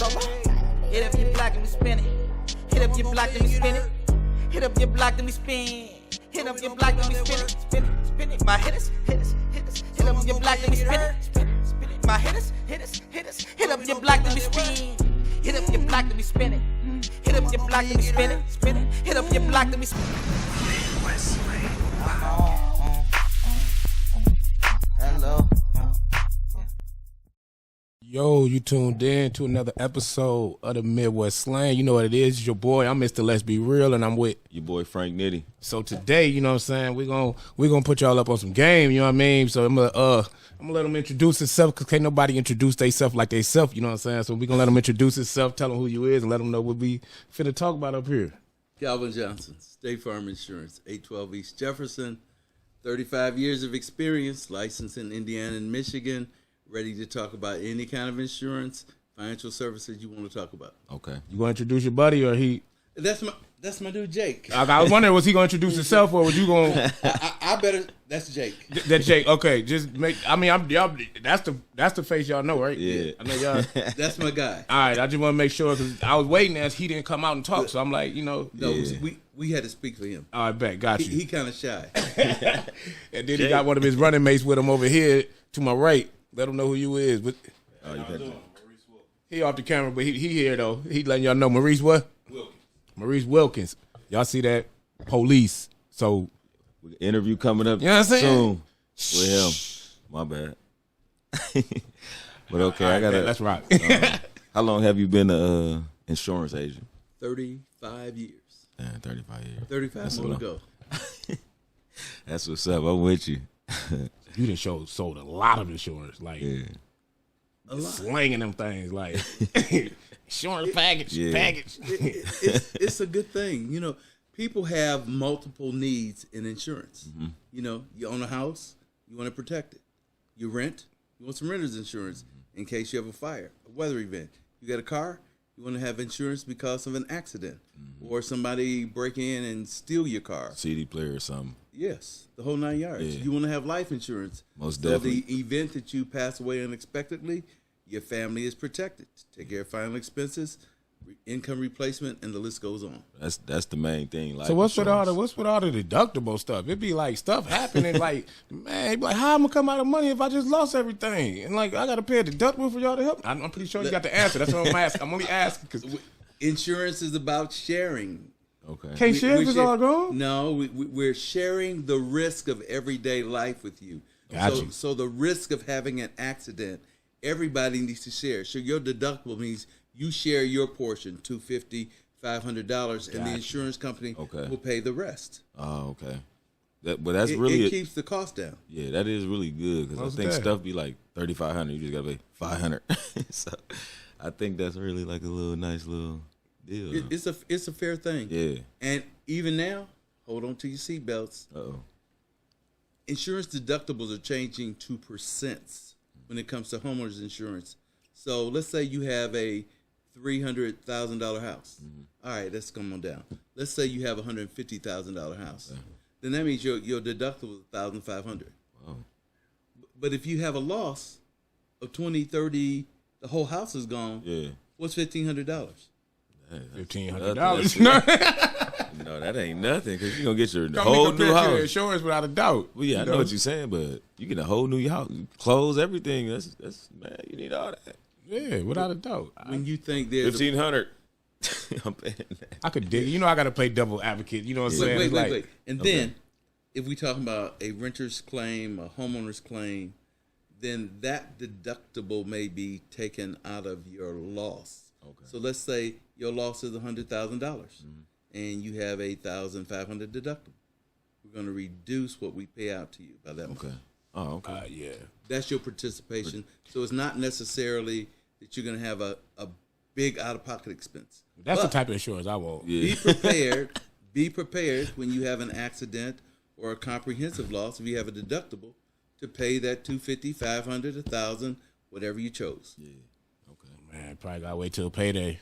it's over. Hit up your block and we spin it. Hit up your block and we spin it. Hit up your block and we spin. Hit up your block and we spin it. Spin it, spin it. My hitters. Hit up your block and we spin it. Spin it, spin it. My hitters. Hit up your block and we spin. Hit up your block and we spin it. Hit up your block and we spin it. Spin it. Hit up your block and we spin it. Hello. Yo, you tuned in to another episode of the Midwest Slang. You know what it is. It's your boy. I'm Mr. Let's Be Real, and I'm with your boy Frank Nitty. So today, you know what I'm saying, we're gonna put y'all up on some game, you know what I mean? So I'm gonna let them introduce himself, because can't nobody introduce theyself like they self, you know what I'm saying? So we're gonna let them introduce himself, tell them who you is, and let them know what we finna talk about up here. Calvin Johnson, State Farm Insurance, 812 East Jefferson, 35 years of experience, licensed in Indiana and Michigan, ready to talk about any kind of insurance, financial services you want to talk about. Okay. You gonna introduce your buddy, or he? That's my dude Jake. I was wondering, was he gonna introduce himself, or was you gonna? I better. That's Jake. That's Jake. Okay, just make. I mean, y'all. That's the face y'all know, right? Yeah. I know y'all. That's my guy. All right, I just want to make sure, because I was waiting as he didn't come out and talk, so I'm like, you know. No, Yeah. we had to speak for him. All right, bet, got you. He kind of shy. And then he got one of his running mates with him over here to my right. Let him know who you is. But Oh, you got to. he off the camera, but he here though. He letting y'all know. Maurice what? Wilkins. Maurice Wilkins. Y'all see that? Police. So Interview coming up you know what I'm saying? soon with him. My bad. But okay, All I right, got to. bet, let's rock. How long have you been an insurance agent? 35 years. 35 years. 35 That's more to long. go. That's what's up. I'm with you. You done sold a lot of insurance, like Yeah. A lot. slanging them things, like insurance package. It's a good thing. You know, people have multiple needs in insurance. Mm-hmm. You know, you own a house, you want to protect it. You rent, you want some renter's insurance in case you have a fire, a weather event. You got a car, you want to have insurance because of an accident or somebody break in and steal your car. CD player or something. Yes, the whole 9 yards. Yeah. You want to have life insurance. Most so definitely. the event that you pass away unexpectedly, your family is protected. Take care of final expenses, income replacement, and the list goes on. That's the main thing. Like So what's with all the deductible stuff? It'd be like stuff happening, like, man, it'd be like, how I'm gonna come out of money if I just lost everything? And like, I gotta pay a deductible for y'all to help. I'm pretty sure you got the answer. That's what I'm asking. I'm only asking because Insurance is about sharing. Okay. can't share if it's all gone. No, we're sharing the risk of everyday life with you. Got you. So the risk of having an accident, everybody needs to share. So your deductible means you share your portion, $250, $500, and the insurance company will pay the rest. Oh, okay. But that's It really keeps the cost down. Yeah, that is really good, because What's I think that? stuff be like $3,500. You just gotta pay $500. So I think that's really like a little nice little deal. It's a fair thing. Yeah. And even now, hold on to your seatbelts. Uh-oh. Insurance deductibles are changing to percents when it comes to homeowners insurance. So let's say you have a $300,000 house. All right, let's come on down. Let's say you have a $150,000 house. Then that means your deductible is $1,500. Wow. But if you have a loss of 20, 30, the whole house is gone. Yeah. What's $1,500? $1,500. No, that ain't nothing, because you're going to get your Don't whole make new your house. insurance without a doubt. Well, yeah, I know what you're saying, but you get a whole new house, clothes, everything. That's man, you need all that. Yeah, without a doubt. When you think there's $1,500. I'm paying that. I could dig it. You know, I got to play double advocate. You know what I'm saying? It's like, Wait. And then, if we talk about a renter's claim, a homeowner's claim, then that deductible may be taken out of your loss. Okay. So let's say your loss is $100,000, and you have $8,500 deductible. We're going to reduce what we pay out to you by that much. Okay. Oh, okay. yeah. That's your participation. So it's not necessarily that you're going to have a big out-of-pocket expense. That's But the type of insurance I want. Yeah. be prepared. Be prepared when you have an accident or a comprehensive loss, if you have a deductible, to pay that $250, $500, $1,000, whatever you chose. Yeah. Okay. Man, probably got to wait till payday.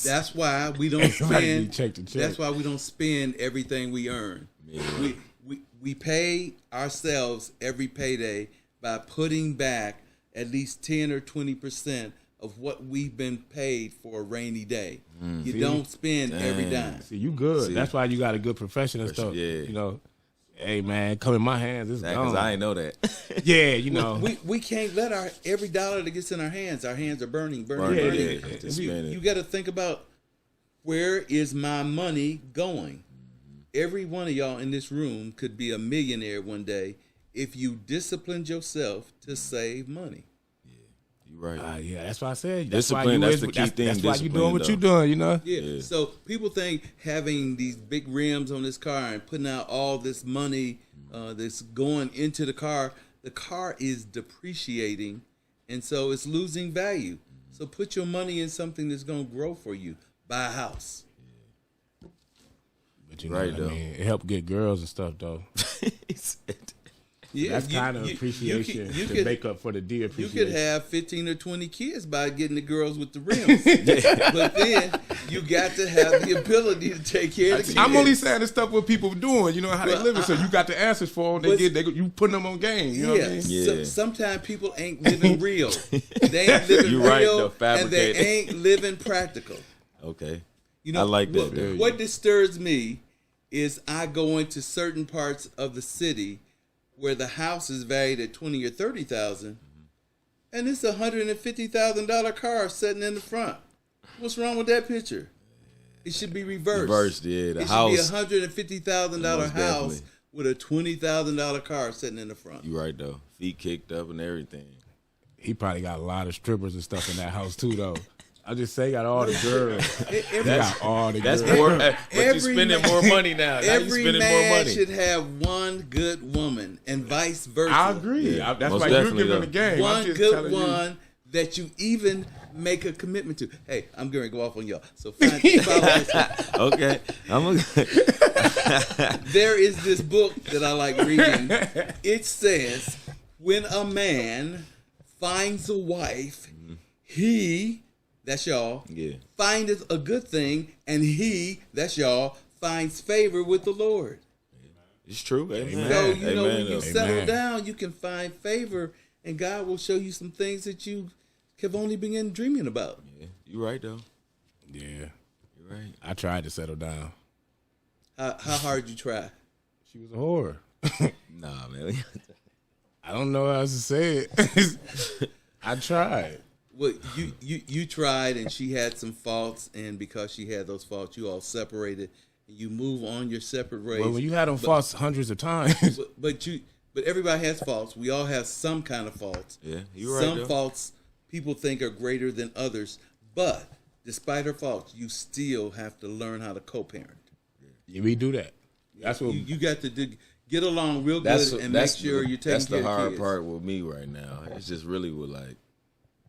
That's why we don't Everybody spend. check to check. That's why we don't spend everything we earn. Yeah. We pay ourselves every payday by putting back at least 10 or 20% of what we've been paid for a rainy day. You don't spend every dime. See, you good. See. That's why you got a good profession and stuff. Yeah. You know, hey man, come in my hands. It's Because gone. I ain't know that. Yeah, you know. We can't let every dollar that gets in our hands are burning. Yeah. Just spend it. You got to think about, where is my money going? Every one of y'all in this room could be a millionaire one day if you disciplined yourself to save money. You right. Yeah, that's why I said. Discipline, that's the key thing, That's why you discipline, doing what though. you doing, you know? Yeah. So people think having these big rims on this car and putting out all this money that's going into the car is depreciating, and so it's losing value. So put your money in something that's going to grow for you. Buy a house. But you know Right, what I though. mean? It helped get girls and stuff, though. He said, Yeah, That's kind of appreciation you to could make up for the You de-appreciation. could have 15 or 20 kids by getting the girls with the rims. But then you got to have the ability to take care of the kids. I'm only saying the stuff what people doing, you know, how they Well, living. So you got the answers for them. but- You putting them on game. You know what I mean? Yeah. Sometimes people ain't living real. They ain't living You real, right, though, and they fabricated. ain't living practical. okay. You know, I like that, though. What disturbs me is I go into certain parts of the city where the house is valued at $20,000 or $30,000, and it's $150,000 car sitting in the front. What's wrong with that picture? It should be reversed. Reversed, yeah. The It house. should be $150,000 Most house definitely. with a $20,000 car sitting in the front. You right, though. Feet kicked up and everything. He probably got a lot of strippers and stuff in that house too, though. I just say he got all the girls. He got all the That's girls. more. But you're Every spending man- more money now. Now you Every spending more man money. should have one good woman, and vice versa. I agree. Yeah, That's most why you definitely, give him the though. game. I'm One just good telling you. one that you even make a commitment to. Hey, I'm going to go off on y'all. So follow this. Okay. There is this book that I like reading. It says, when a man finds a wife, he, that's y'all, Yeah. findeth a good thing, and he, that's y'all, finds favor with the Lord. It's true. Amen. So, you know, when Amen, you though. settle Amen. down, you can find favor, and God will show you some things that you have only been dreaming about. Yeah. You right, though. Yeah, You right. I tried to settle down. How hard you try? She was a whore. Nah, man. I don't know how else to say it. I tried. Well, you tried, and she had some faults, and because she had those faults, you all separated, and you move on your separate ways. Well, when you had them faults hundreds of times, but everybody has faults. We all have some kind of faults. Yeah, you right, Some though. faults people think are greater than others, but despite her faults, you still have to learn how to co-parent. we do that. That's what. You got to get along real That's good and make sure you're taking That's care the of hard kids. part with me right now. It's just really with like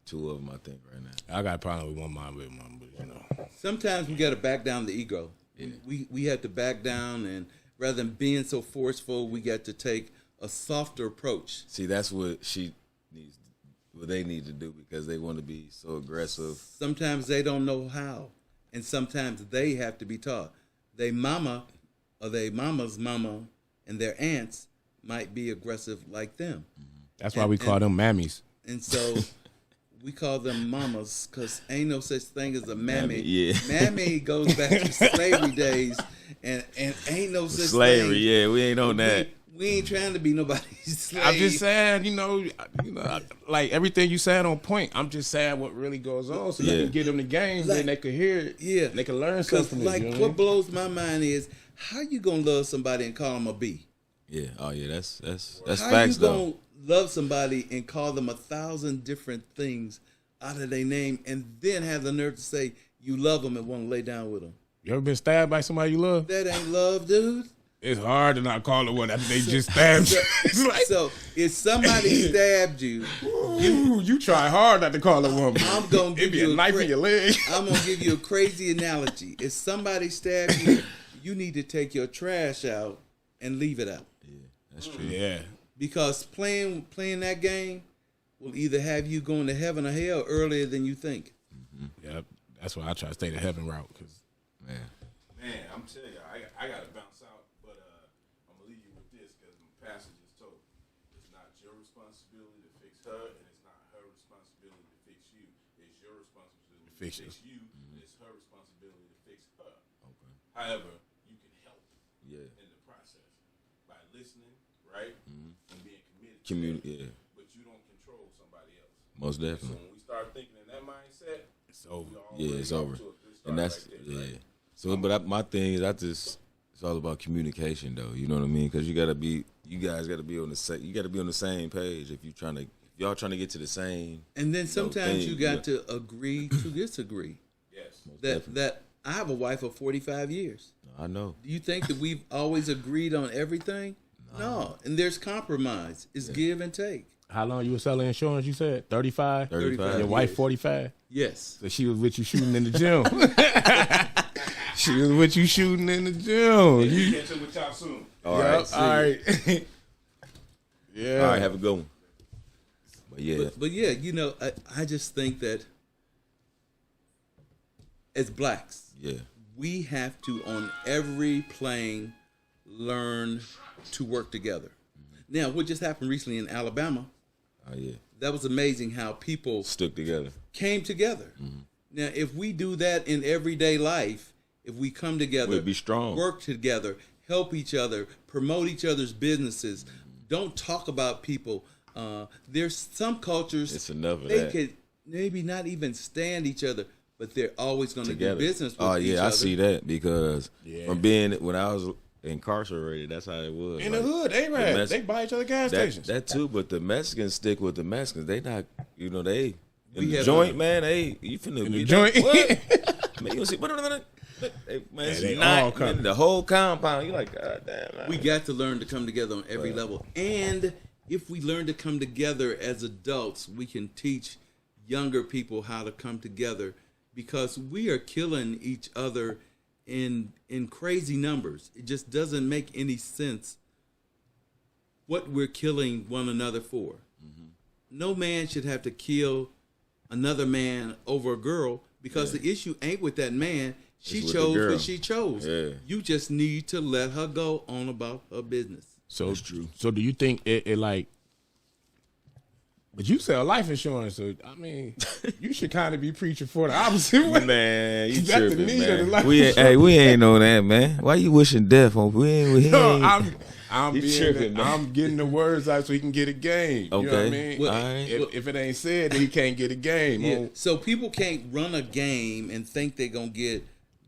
two of them, I think, right now. I got a problem with one mom, with one, but you know. Sometimes we got to back down the ego. We have to back down, and rather than being so forceful, we got to take a softer approach. See, that's what they need to do because they want to be so aggressive. Sometimes they don't know how, and sometimes they have to be taught. They mama or they mama's mama and their aunts might be aggressive like them. That's why we call them mammies. And so we call them mamas because ain't no such thing as a mammy. Mammy, yeah. Mammy goes back to slavery days, and ain't no such Slavery, thing. yeah, we ain't on that. We ain't trying to be nobody's slave. I'm just saying, you know, like everything you said on point. I'm just saying what really goes on, so Yeah. you can get them the game, then they could hear it. Yeah. they can learn Because something. like you know what blows my mind is how you gonna love somebody and call them a B? Yeah, oh yeah, that's How facts you though. gonna love somebody and call them 1,000 different things out of their name, and then have the nerve to say you love them and want to lay down with them? You ever been stabbed by somebody you love? That ain't love, dude. It's hard to not call it one after they just stabbed you. It's like, So if somebody stabbed you, you try hard not to call it one. I'm gonna It give be you a knife in your leg. I'm gonna give you a crazy analogy. If somebody stabbed you, you need to take your trash out and leave it out, That's true. Yeah. because playing that game will either have you going to heaven or hell earlier than you think. Yep. That's why I try to stay the heaven route. Cause Man. man, I'm telling you, I got to bounce out, but I'm gonna leave you with this because my pastor just told me it's not your responsibility to fix her, and it's not her responsibility to fix you. It's it's your responsibility to fix you. It's her responsibility to fix her. Okay. However, you can help Yeah. in the process by listening, right, and being committed. Yeah. But you don't control somebody else. Most So definitely. when we start thinking in that mindset, it's over. Yeah, it's over. And that's right there, right? So, but my thing is, it's all about communication, though. You know what I mean? Because you guys got to be on the same. You got to be on the same page if y'all trying to get to the same. And then sometimes thing, you got to agree to disagree. Yes. That I have a wife of 45 years. I know. Do you think that we've always agreed on everything? No. And there's compromise. It's give and take. How long you were selling insurance? You said 35. 35. Your wife 45. Yes. So she was with you shooting in the gym. She was with you shooting in the gym. You catch up with y'all soon. All right. All right. Yeah. All right. Have a good one. But yeah. But yeah, you know, I just think that as blacks, Yeah. we have to, on every plane, learn to work together. Now, what just happened recently in Alabama, Oh yeah. that was amazing how people Stuck together. came together. Now, if we do that in everyday life, if we come together, We'd be strong. work together, help each other, promote each other's businesses, don't talk about people. There's some cultures, It's enough of they that. could maybe not even stand each other, but they're always going to do Together. business with Oh each yeah, other. I see that because Yeah. from being when I was incarcerated, that's how it was. In Like, the hood, they they buy each other gas stations. that too, but the Mexicans stick with the Mexicans. They not, they in We the have joint, a- man. Hey, you finna In be the joint. What? Man, you see, hey, man, it's they not, all come. man, the whole compound. You like, God damn, man. We got to learn to come together on every level. And if we learn to come together as adults, we can teach younger people how to come together, because we are killing each other in crazy numbers. It just doesn't make any sense what we're killing one another for. No man should have to kill another man over a girl, because the issue ain't with that man. She It's with the chose girl. what she chose. Yeah. You just need to let her go on about her business. So That's true. So do you think it like? But you sell life insurance, so I mean, you should kind of be preaching for the opposite way. Man, you That's the tripping, need of the man. life We ain't know that, man. Why you wishing death on? We ain't. No, I'm You tripping, man. I'm getting the words out so he can get a game. You know what I Okay. mean? Well, all right. If it ain't said, then he can't get a game. Yeah. Oh, So people can't run a game and think they're gonna get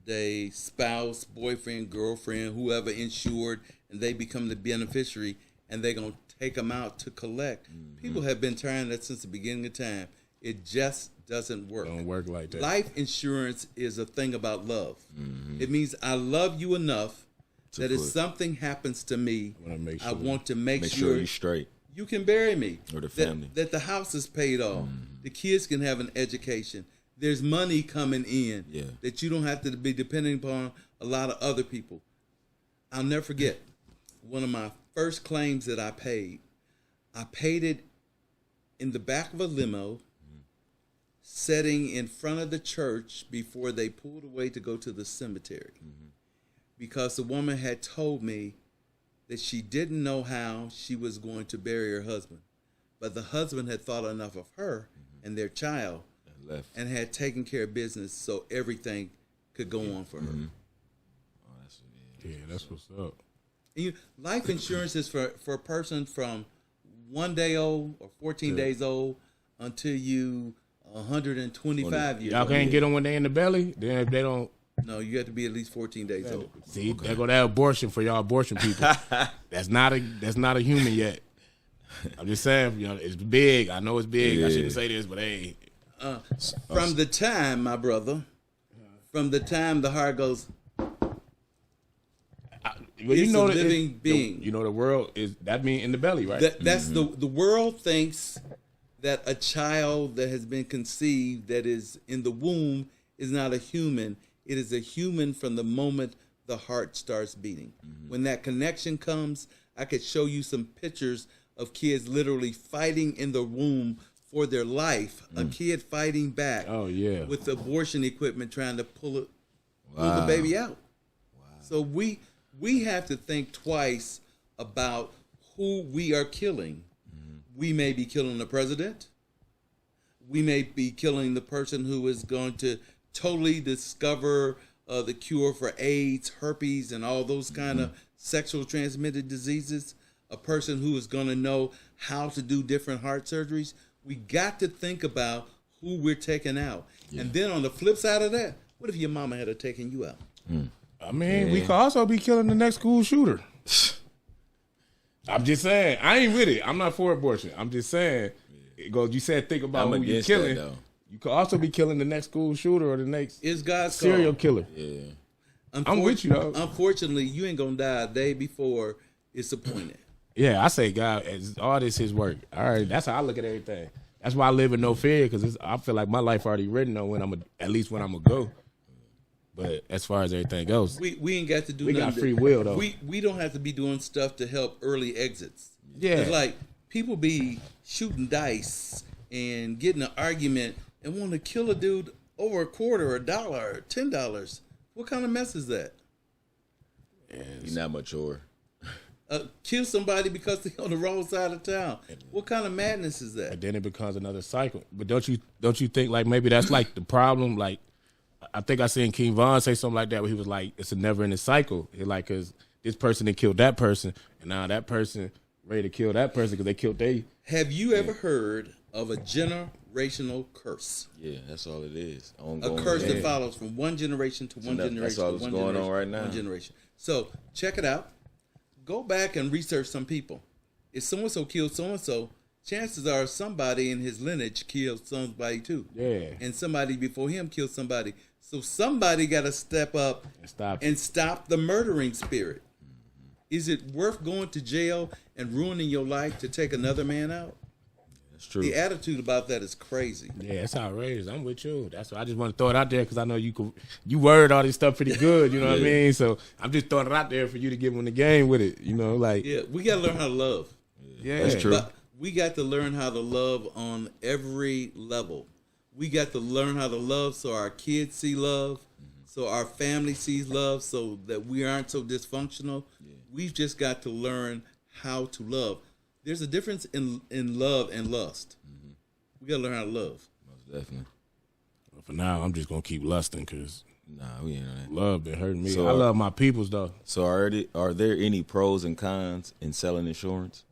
their spouse, boyfriend, girlfriend, whoever insured, and they become the beneficiary, and they're gonna take them out to collect. People have been trying that since the beginning of time. It just doesn't work. don't work like that. Life insurance is a thing about love. It means I love you enough that if put- something happens to me, I wanna make I sure- want to make Make sure sure you straight. you can bury me. Or the That- family. That the house is paid off. The kids can have an education. There's money coming in. Yeah. That you don't have to be depending upon a lot of other people. I'll never forget one of my first claims that I paid. I paid it in the back of a limo, sitting in front of the church before they pulled away to go to the cemetery. Because the woman had told me that she didn't know how she was going to bury her husband. But the husband had thought enough of her and their child And left. and had taken care of business so everything could go on for her. Oh, that's Yeah, that's what's up. And life insurance is for a person from 1 day old or 14 days old until you 125 years Y'all old. can't get them when they in the belly. Then if they don't, No, you have to be at least 14 days old. see, there go that abortion for y'all abortion people. That's not a human yet. I'm just saying, it's big. I know it's big. I Yeah. shouldn't say this, but hey, From the time, my brother, from the time the heart goes, well, It's a that living being. You know, the world is that mean in the belly, right? that's the world thinks that a child that has been conceived that is in the womb is not a human. It is a human from the moment the heart starts beating. When that connection comes, I could show you some pictures of kids literally fighting in the womb for their life. A kid fighting back. Oh, yeah. With abortion equipment trying to pull the Wow. baby out. So we have to think twice about who we are killing. We may be killing the president. We may be killing the person who is going to totally discover the cure for AIDS, herpes, and all those kind of sexual transmitted diseases. A person who is going to know how to do different heart surgeries. We got to think about who we're taking out. Yeah. And then on the flip side of that, what if your mama had taken you out? I mean, we could also be killing the next school shooter. I'm just saying. I ain't with it. I'm not for abortion. I'm just saying. It goes. You said think about who you're killing. You could also be killing the next school shooter or the next serial killer. Yeah. I'm with you, though. Unfortunately, you ain't going to die a day before it's appointed. Yeah, I say God, all this his work. All right, that's how I look at everything. That's why I live with no fear, because I feel like my life already written on when at least when I'm going to go. But as far as everything goes, we ain't got to do we nothing. got free will, though. We don't have to be doing stuff to help early exits. Yeah. It's like people be shooting dice and getting an argument and want to kill a dude over a quarter, $1, or $10. What kind of mess is that? You're not mature. Kill somebody because they're on the wrong side of town. What kind of madness is that? And then it becomes another cycle. But don't you think like maybe that's like the problem? Like I think I seen King Von say something like that where he was like, it's a never ending cycle. It's like, because this person then killed that person, and now that person ready to kill that person because they killed they. Have you ever heard of a generational curse? Yeah, that's all it is. A curse that follows from one generation to one generation. That's all that's going on right now. One generation. So check it out. Go back and research some people. If so-and-so killed so-and-so, chances are somebody in his lineage killed somebody too. Yeah. And somebody before him killed somebody. So somebody got to step up and stop the murdering spirit. Is it worth going to jail and ruining your life to take another man out? That's true. The attitude about that is crazy. Yeah, it's outrageous. I'm with you. That's why I just want to throw it out there because I know you word all this stuff pretty good. You know what I mean? So I'm just throwing it out there for you to get in the game with it. You know, like we got to learn how to love. Yeah, that's true. But we got to learn how to love on every level. We got to learn how to love so our kids see love, so our family sees love, so that we aren't so dysfunctional. Yeah. We've just got to learn how to love. There's a difference in love and lust. Mm-hmm. We got to learn how to love. Most definitely. Well, for now, I'm just going to keep lusting because we ain't on that. Love been hurting me. So, I love my peoples, though. So are there any pros and cons in selling insurance?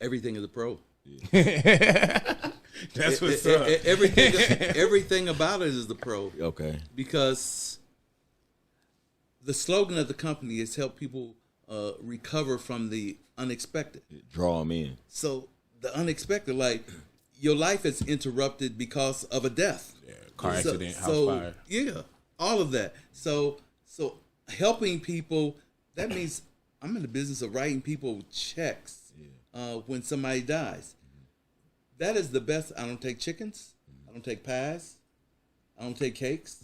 Everything is a pro. Yeah. That's what's up. Everything about it is the pro. Okay. Because the slogan of the company is help people recover from the unexpected. Draw them in. So the unexpected, like your life is interrupted because of a death. Yeah, car accident, house fire. Yeah, all of that. So helping people, that means I'm in the business of writing people checks when somebody dies. That is the best. I don't take chickens. I don't take pies. I don't take cakes.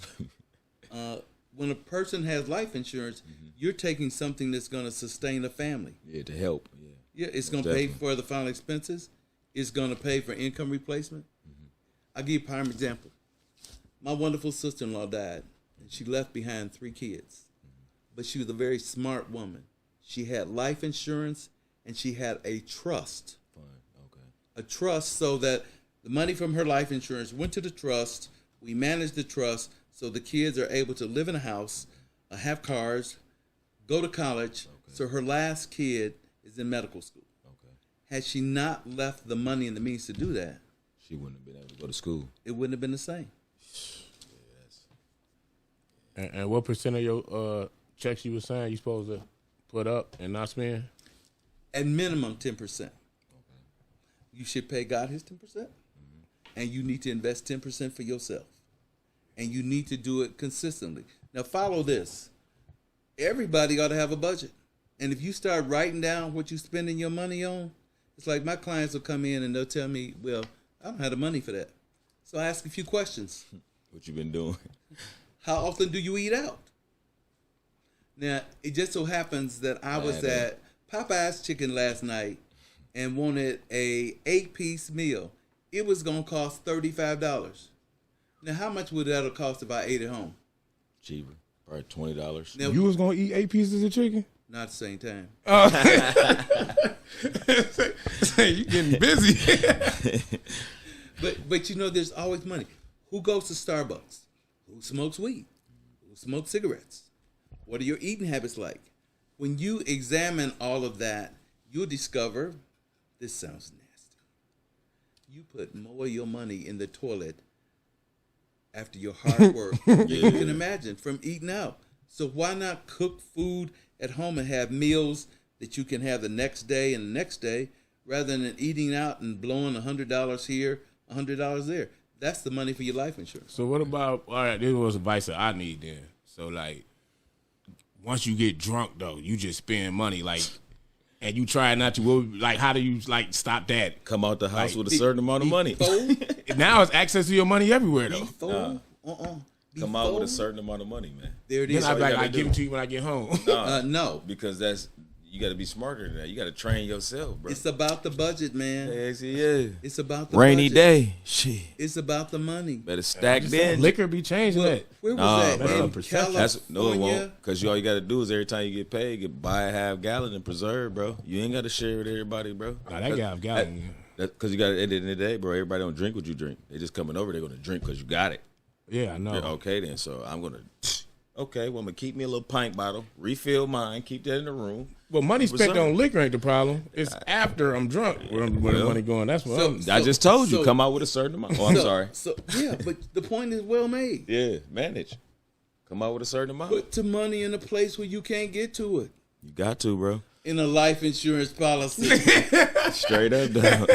When a person has life insurance, you're taking something that's going to sustain a family. Yeah, to help. Yeah, it's going to pay for the final expenses. It's going to pay for income replacement. I'll give you a prime example. My wonderful sister-in-law died, and she left behind 3 kids. But she was a very smart woman. She had life insurance, and she had a trust. A trust so that the money from her life insurance went to the trust. We managed the trust so the kids are able to live in a house, have cars, go to college. Okay. So her last kid is in medical school. Okay. Had she not left the money and the means to do that, she wouldn't have been able to go to school. It wouldn't have been the same. And what percent of your checks you were saying you supposed to put up and not spend? At minimum 10%. You should pay God his 10%, and you need to invest 10% for yourself, and you need to do it consistently. Now, follow this. Everybody ought to have a budget, and if you start writing down what you're spending your money on, it's like my clients will come in and they'll tell me, well, I don't have the money for that. So I ask a few questions. What you been doing? How often do you eat out? Now, it just so happens that I was at Popeye's Chicken last night and wanted a 8-piece meal. It was going to cost $35. Now, how much would that have cost if I ate at home? Cheaper. Probably $20. Now, you was going to eat 8 pieces of chicken? Not at the same time. You getting busy. But you know, there's always money. Who goes to Starbucks? Who smokes weed? Who smokes cigarettes? What are your eating habits like? When you examine all of that, you'll discover this sounds nasty. You put more of your money in the toilet after your hard work than you can imagine from eating out. So why not cook food at home and have meals that you can have the next day and the next day, rather than eating out and blowing $100 here, $100 there? That's the money for your life insurance. So what about, all right, this was advice that I need then. So like, once you get drunk though, you just spend money like, and you try not to, like, how do you like stop that? Come out the house with a certain amount of money. Now it's access to your money everywhere though. Come out with a certain amount of money, man. There it Then is. I be like, gotta I give do. it to you when I get home. No. Because you got to be smarter than that. You got to train yourself, bro. It's about the budget, man. Yeah. It's about the Rainy budget. day. Shit. It's about the money. Better stack then. Liquor be changing that. Where was Nah, that? bro. In Perception. California? No, it won't. Because all you got to do is every time you get paid, buy a half gallon and preserve, bro. You ain't got to share with everybody, bro. Nah, that guy got it. Because you got, at the end of the day, bro, everybody don't drink what you drink. They just coming over, they're going to drink because you got it. Yeah, I know. Okay, then. So I'm going to, okay, well, I'm going to keep me a little pint bottle, refill mine, keep that in the room. Well, money spent Reserve. on liquor ain't the problem. It's after I'm drunk where the money going. That's what I just told you, so- come out with a certain amount. Oh, I'm sorry. So yeah, but the point is well made. Yeah, manage. Come out with a certain amount. Put the money in a place where you can't get to it. You got to, bro. In a life insurance policy. Straight up, dog.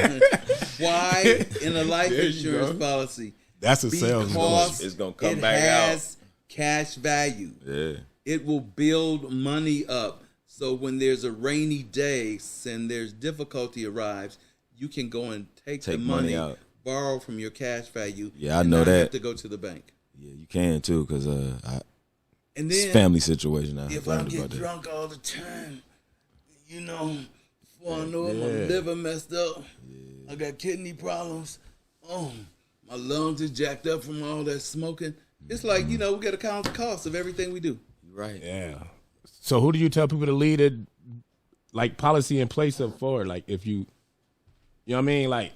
Why in a life There you insurance go. policy? That's a sales. Because It's gonna come it back has cash value. Yeah. It will build money up. So when there's a rainy day and there's difficulty arrives, you can go and take the money money out. borrow from your cash value. Yeah, I and know not that. have to go to the bank. Yeah, you can too, because And it's then family situation. I if I learned get about that. drunk all the time, you know, before I know it, my liver messed up. I got kidney problems. Oh, my lungs is jacked up from all that smoking. It's like, you know, we got to count the cost of everything we do. Right. Yeah. So who do you tell people to lead a like policy in place up for? Like if you know what I mean? Like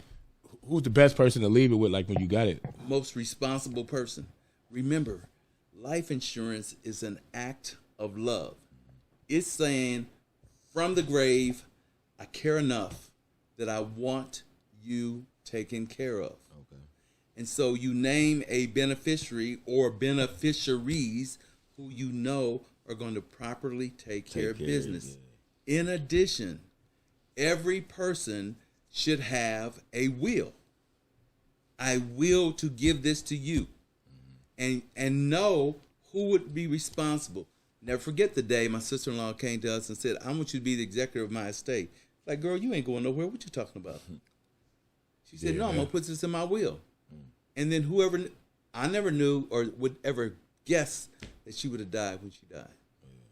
who's the best person to leave it with? Like when you got it. Most responsible person. Remember, life insurance is an act of love. It's saying from the grave, I care enough that I want you taken care of. Okay. And so you name a beneficiary or beneficiaries who you know are going to properly take care of business. In addition, every person should have a will. I will to give this to you. And know who would be responsible. Never forget the day my sister-in-law came to us and said, I want you to be the executor of my estate. Like, girl, you ain't going nowhere. What you talking about? She said, no, I'm going to put this in my will. And then I never knew or would ever guess that she would have died when she died.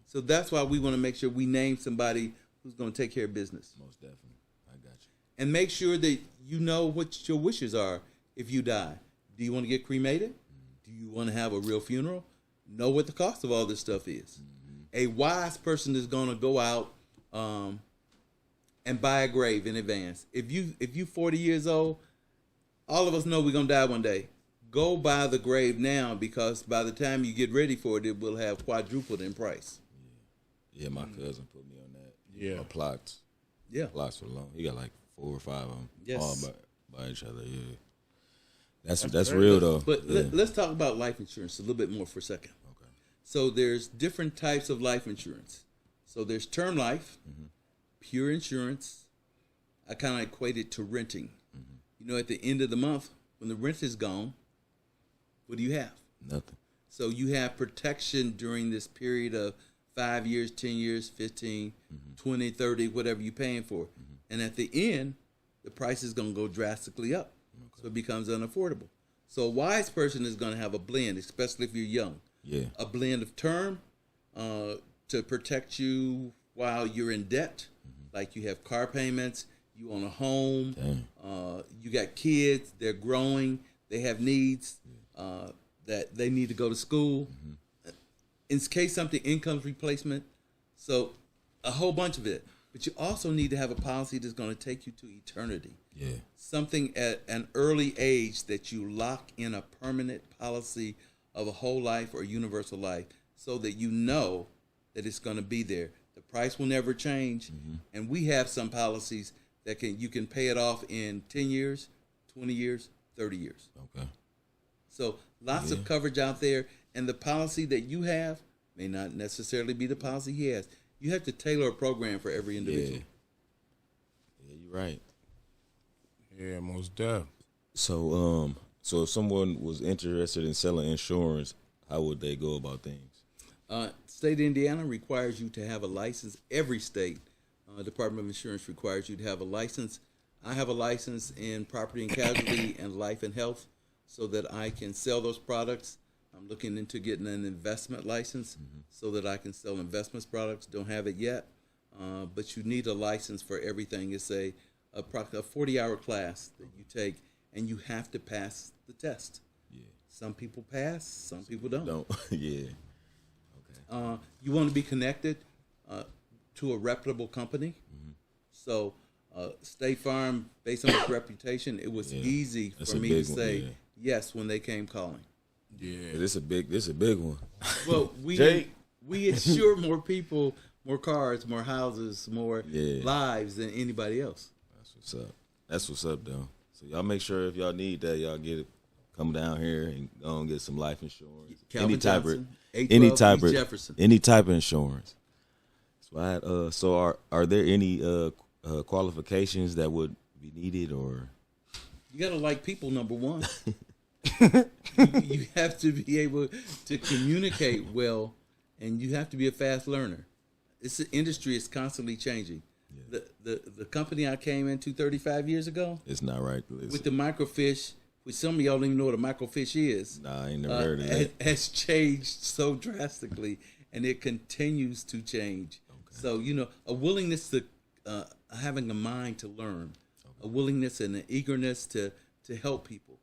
So that's why we want to make sure we name somebody who's going to take care of business. Most definitely. I got you. And make sure that you know what your wishes are if you die. Do you want to get cremated? Do you want to have a real funeral? Know what the cost of all this stuff is. A wise person is going to go out and buy a grave in advance. If you 40 years old, all of us know we're going to die one day. Go buy the grave now, because by the time you get ready for it, it will have quadrupled in price. Yeah, my cousin put me on that. Yeah. Plots. Yeah. Plots for long. He got like 4 or 5 of them. Yes. All by each other. Yeah. That's real though. But yeah. let's talk about life insurance a little bit more for a second. Okay. So there's different types of life insurance. So there's term life, pure insurance. I kind of equate it to renting. You know, at the end of the month, when the rent is gone, what do you have? Nothing. So you have protection during this period of 5 years, 10 years, 15, 20, 30, whatever you're paying for. And at the end, the price is going to go drastically up. So it becomes unaffordable. So a wise person is going to have a blend, especially if you're young. Yeah. A blend of term to protect you while you're in debt. Like you have car payments, you own a home, you got kids, they're growing, they have needs that they need to go to school. In case something, incomes replacement. So a whole bunch of it. But you also need to have a policy that's going to take you to eternity. Yeah. Something at an early age that you lock in a permanent policy of a whole life or universal life so that you know that it's going to be there. The price will never change. And we have some policies that you can pay it off in 10 years, 20 years, 30 years. Okay. So lots of coverage out there, and the policy that you have may not necessarily be the policy he has. You have to tailor a program for every individual. Yeah, you're right. Yeah, most definitely. So, so if someone was interested in selling insurance, how would they go about things? State of Indiana requires you to have a license. Every state, Department of Insurance requires you to have a license. I have a license in property and casualty and life and health so that I can sell those products. I'm looking into getting an investment license so that I can sell investments products. Don't have it yet, but you need a license for everything. It's a 40-hour class that you take, and you have to pass the test. Yeah. Some people pass, some people don't. Yeah. Okay. You want to be connected to a reputable company. So State Farm, based on its reputation, it was easy That's for a me to big one, say yes when they came calling. Yeah. This a big one. Well, Jake. we insure more people, more cars, more houses, more lives than anybody else. That's what's up, though. So y'all make sure if y'all need that, y'all get it. Come down here and go and get some life insurance. Calvin Johnson, any type East of Jefferson. any type of insurance. So are there any qualifications that would be needed, or You gotta like people, number one. You have to be able to communicate well, and you have to be a fast learner. This industry is constantly changing. The company I came into 35 years ago it's not right? Listen. with the microfiche, which some of y'all don't even know what a microfiche is. Nah, I ain't never heard of that. Has changed so drastically, and it continues to change. So, a willingness to, having a mind to learn, a willingness and an eagerness to help people.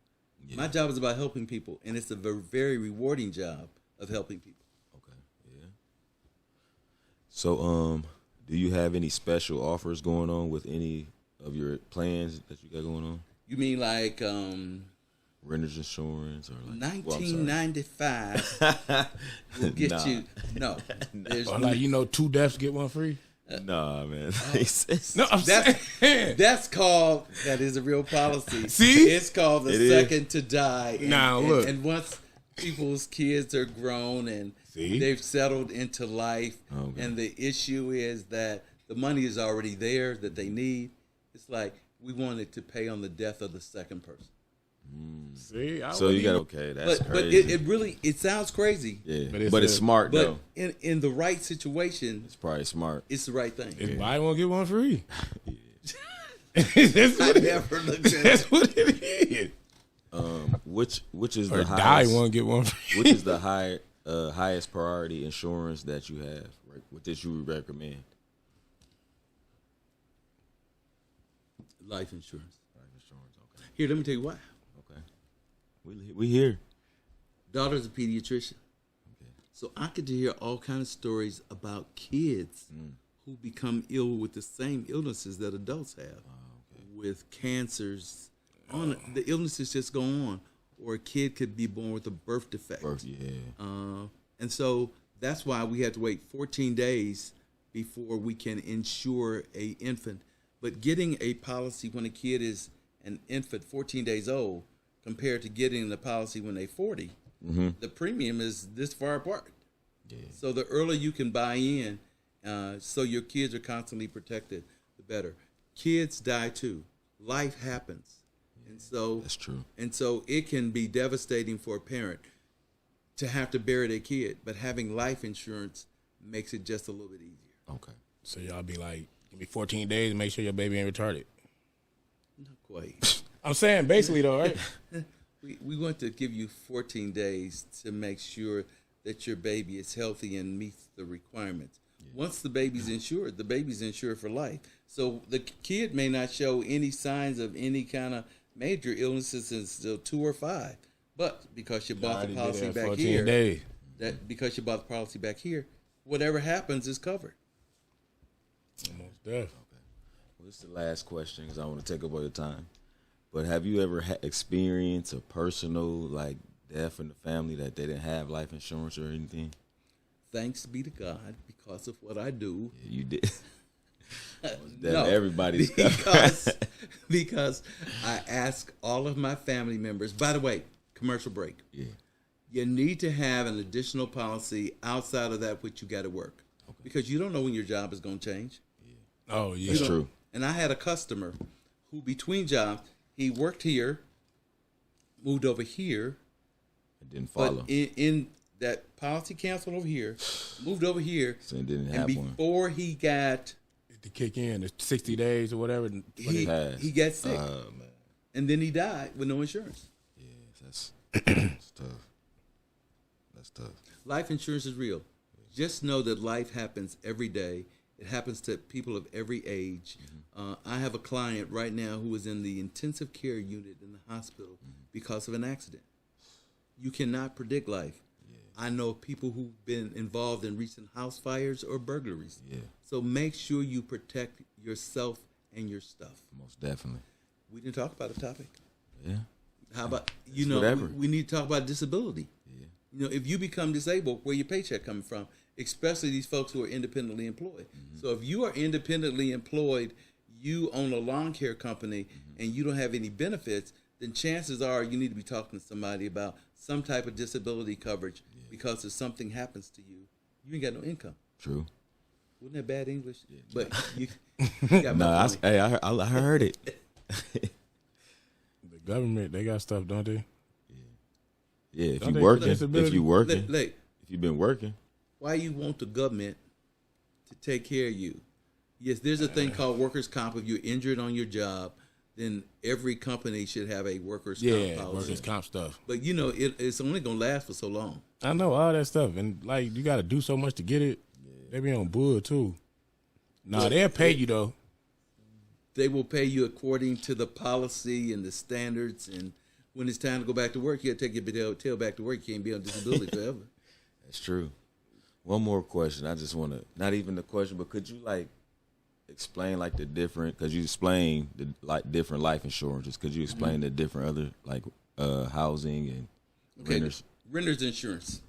Yeah. My job is about helping people, and it's a very, very rewarding job of helping people. Okay, yeah. So, do you have any special offers going on with any of your plans that you got going on? You mean like renter's insurance or like 1995 will get you? No, there's Or like 2 deaths get 1 free. Nah, man. No, I'm saying that's called, that is a real policy. See? It's called the second to die. Look. And once people's kids are grown and they've settled into life, and the issue is that the money is already there that they need, it's like we wanted to pay on the death of the second person. See, so you got that's but crazy. it sounds crazy. Yeah, but it's smart though. But in the right situation, it's probably smart. It's the right thing. If buy one get 1 free. I never looked at That's what it is. Which is Or the die highest? one get 1 free. Which is the highest priority insurance that you have? Right, what that you would recommend? Life insurance. Life insurance. Okay. Here, let me tell you why. Okay. We here. Daughter's a pediatrician. Okay. So I get to hear all kinds of stories about kids who become ill with the same illnesses that adults have, with cancers. The illnesses just go on. Or a kid could be born with a birth defect. And so that's why we have to wait 14 days before we can insure a infant. But getting a policy when a kid is an infant, 14 days old, compared to getting the policy when they're 40, the premium is this far apart. Yeah. So the earlier you can buy in, so your kids are constantly protected, the better. Kids die too. Life happens. And so that's true. And so it can be devastating for a parent to have to bury their kid, but having life insurance makes it just a little bit easier. Okay. So y'all be like, give me 14 days and make sure your baby ain't retarded. Not quite. I'm saying basically though, right? We want to give you 14 days to make sure that your baby is healthy and meets the requirements. Yeah. Once the baby's insured for life. So the kid may not show any signs of any kind of major illnesses until 2 or 5. But because you bought the policy back here, because you bought the policy back here, whatever happens is covered. Almost Definitely. Well, this is the last question because I want to take up all your time. But have you ever experienced a personal like death in the family that they didn't have life insurance or anything? Thanks be to God because of what I do. Yeah, you did. No, everybody's because I ask all of my family members. By the way, commercial break. Yeah. You need to have an additional policy outside of that which you got to work, because you don't know when your job is going to change. Oh yeah, That's true. And I had a customer who, between jobs, he worked here, moved over here, It didn't follow. but in that policy canceled over here, moved over here, So it didn't and have one. before he got to kick in the 60 days or whatever. he got sick, Man. and then he died with no insurance. Yeah, that's tough. That's tough. Life insurance is real. Just know that life happens every day. It happens to people of every age. I have a client right now who is in the intensive care unit in the hospital because of an accident. You cannot predict life. I know people who've been involved in recent house fires or burglaries. Yeah, So make sure you protect yourself and your stuff. most definitely. We didn't talk about a topic. Yeah. How about, whatever. we need to talk about disability. Yeah. You know, if you become disabled, where your paycheck coming from? Especially these folks who are independently employed. So if you are independently employed, you own a lawn care company, and you don't have any benefits, then chances are you need to be talking to somebody about some type of disability coverage, because if something happens to you, you ain't got no income. True. Wasn't that bad English? But you got No, my point. I heard it. The government, they got stuff, don't they? Yeah, if Don't you they working, put disability- if you working, Like, if you've been working, why you want the government to take care of you? Yes, there's a thing called workers' comp. If you're injured on your job, then every company should have a workers' comp Yeah, policy. workers' comp stuff. But you know, it's only gonna last for so long. I know all that stuff, and like you got to do so much to get it. They be on bull too. Nah, they'll pay you though. They will pay you according to the policy and the standards. And when it's time to go back to work, you got to take your tail back to work. You can't be on disability forever. that's true. One more question. I just want to, not even the question, but could you like explain like the different, because you explain the like different life insurances. Could you explain the different other like housing and renters? Renter's insurance.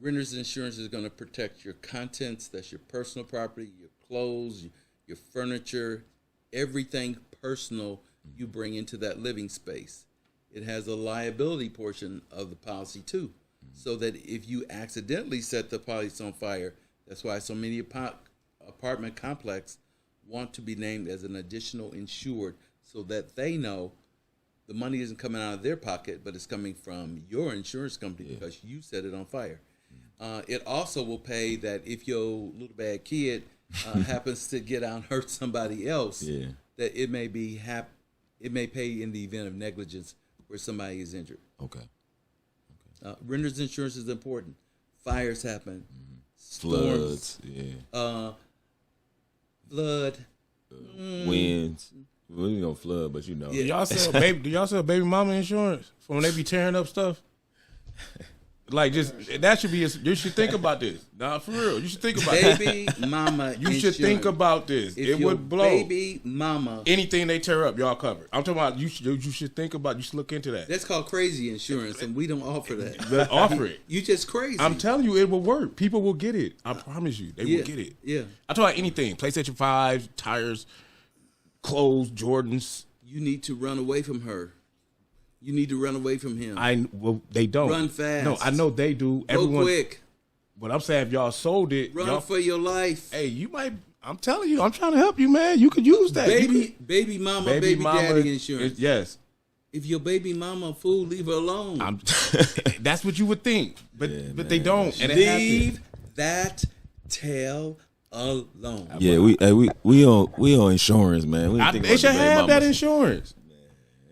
Renter's insurance is going to protect your contents. That's your personal property, your clothes, your furniture, everything personal you bring into that living space. It has a liability portion of the policy too, so that if you accidentally set the policy on fire, that's why so many apartment complex want to be named as an additional insured, so that they know the money isn't coming out of their pocket, but it's coming from your insurance company because you set it on fire. It also will pay that if your little bad kid happens to get out and hurt somebody else, that it may be it may pay in the event of negligence where somebody is injured. Okay. Renter's insurance is important. Fires happen, Floods, flood. winds. We ain't gonna flood, but you know. Do y'all sell baby? Do y'all sell baby mama insurance for when they be tearing up stuff? Like, just that should be. You should think about this. Nah, for real. You should think about it. Baby mama. You should think about this. If It your would blow. Baby mama. Anything they tear up, y'all cover. I'm talking about you should think about. You should look into that. That's called crazy insurance, and we don't offer that. Let's offer it. You just crazy. I'm telling you, it will work. People will get it. I promise you, they will get it. Yeah. I talk about anything: PlayStation 5, tires, clothes, Jordans. You need to run away from her. You need to run away from him. They don't Run fast. No, I know they do. Go quick. But I'm saying if y'all sold it, Run y'all, for your life. hey, you might. I'm telling you, I'm trying to help you, man. You could use that. Baby mama, baby daddy insurance. Yes. If your baby mama a fool, leave her alone. That's what you would think, but man. they don't. And it Leave happens. that tail alone. Yeah, we on insurance, man. We ain't think They about should the baby have that mamas. insurance.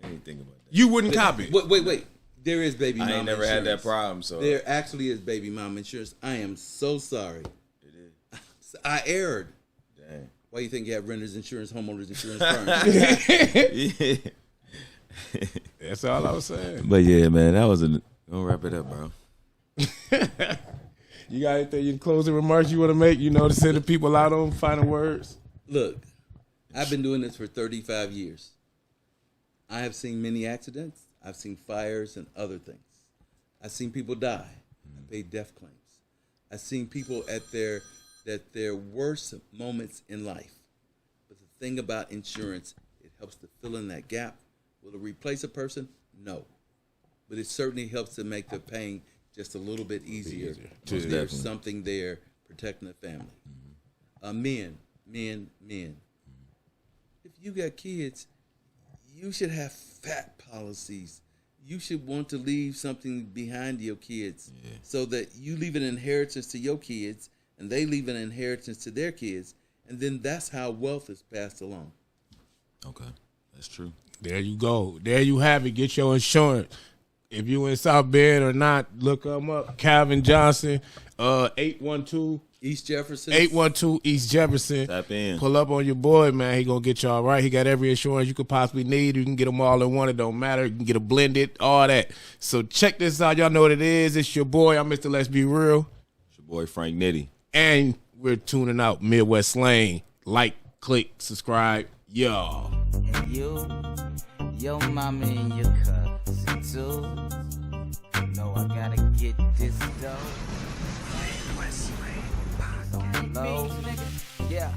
I ain't think about that. You wouldn't copy. Wait. There is baby mama I ain't never had that insurance. problem, so There actually is baby mama insurance. I am so sorry. it is. I erred. Dang. Why do you think you have renters insurance, homeowners insurance, firms? Yeah. That's all I was saying. But yeah, man, that was gonna wrap it up, bro. You got anything, your closing remarks you want to make? You know, to send the people out on final words. Look, I've been doing this for 35 years. I have seen many accidents. I've seen fires and other things. I've seen people die. I paid death claims. I've seen people at their worst moments in life. But the thing about insurance, it helps to fill in that gap. Will it replace a person? No. But it certainly helps to make the pain just a little bit easier. There's Definitely. something there protecting the family. Men. If you got kids, you should have fat policies. You should want to leave something behind your kids so that you leave an inheritance to your kids and they leave an inheritance to their kids. And then that's how wealth is passed along. Okay, that's true. There you go. There you have it. Get your insurance. If you in South Bend or not, look them up. Calvin Johnson, 812 East Jefferson. 812 East Jefferson. Tap in. Pull up on your boy, man. He gonna get you all right. He got every insurance you could possibly need. You can get them all in one. It don't matter. You can get a blended, all that. So check this out. Y'all know what it is. It's your boy. I'm Mr. Let's Be Real. It's your boy Frank Nitty. And we're tuning out Midwest Slang. Like, click, subscribe. Y'all. And you, your mama and your cousin too. Know I gotta get this dough. On the low. Yeah.